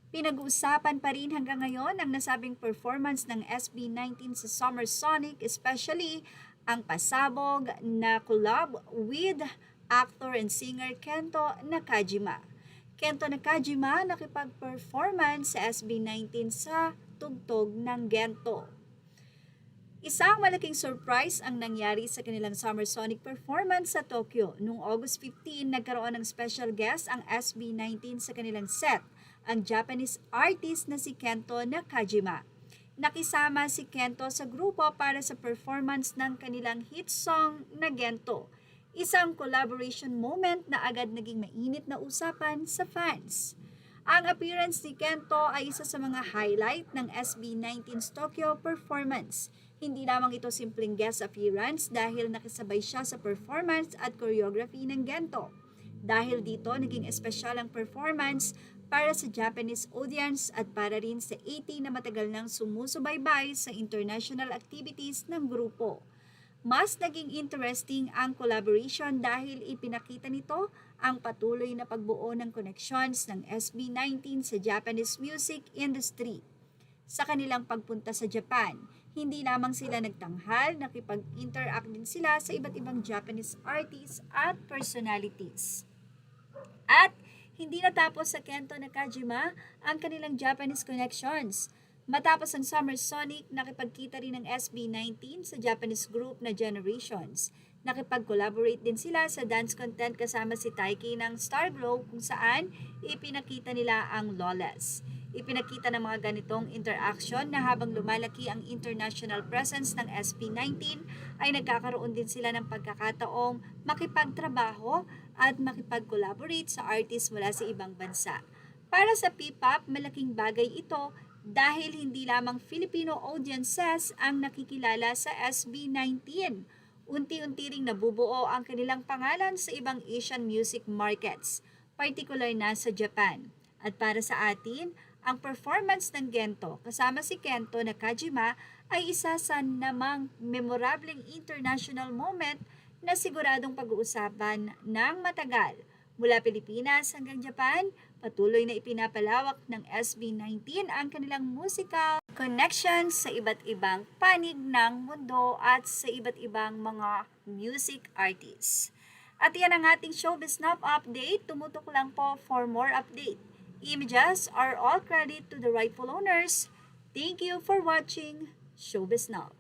Pinag-uusapan pa rin hanggang ngayon ang nasabing performance ng SB19 sa Summer Sonic, especially ang pasabog na collab with actor and singer Kento Nakajima. Kento Nakajima nakipag-performance sa SB19 sa tugtog ng Gento. Isang malaking surprise ang nangyari sa kanilang Summer Sonic performance sa Tokyo. Noong August 15, nagkaroon ng special guest ang SB19 sa kanilang set, ang Japanese artist na si Kento Nakajima. Nakisama si Kento sa grupo para sa performance ng kanilang hit song na Gento. Isang collaboration moment na agad naging mainit na usapan sa fans. Ang appearance ni Kento ay isa sa mga highlight ng SB19's Tokyo performance. Hindi lamang ito simpleng guest appearance dahil nakisabay siya sa performance at choreography ng Gento. Dahil dito, naging espesyal ang performance para sa Japanese audience at para rin sa 80 na matagal nang sumusubaybay sa international activities ng grupo. Mas naging interesting ang collaboration dahil ipinakita nito ang patuloy na pagbuo ng connections ng SB19 sa Japanese music industry. Sa kanilang pagpunta sa Japan, hindi lamang sila nagtanghal, nakipag-interact din sila sa iba't ibang Japanese artists at personalities. At hindi natapos sa Kento Nakajima ang kanilang Japanese connections. Matapos ang Summer Sonic, nakipagkita rin ng SB19 sa Japanese group na Generations. Nakipag-collaborate din sila sa dance content kasama si Taiki ng Starglow kung saan ipinakita nila ang Lawless. Ipinakita ng mga ganitong interaction na habang lumalaki ang international presence ng SB19 ay nagkakaroon din sila ng pagkakataong makipagtrabaho at makipag-collaborate sa artist mula sa ibang bansa. Para sa P-pop, malaking bagay ito dahil hindi lamang Filipino audiences ang nakikilala sa SB19. Unti-unti ring nabubuo ang kanilang pangalan sa ibang Asian music markets, particular na sa Japan. At para sa atin, ang performance ng Gento kasama si Kento Nakajima ay isa sa namang memorableng international moment na siguradong pag-uusapan ng matagal. Mula Pilipinas hanggang Japan, patuloy na ipinapalawak ng SB19 ang kanilang musical connections sa iba't ibang panig ng mundo at sa iba't ibang mga music artists. At yan ang ating Showbiz Now update. Tumutok lang po for more update. Images are all credit to the rightful owners. Thank you for watching Showbiz Now.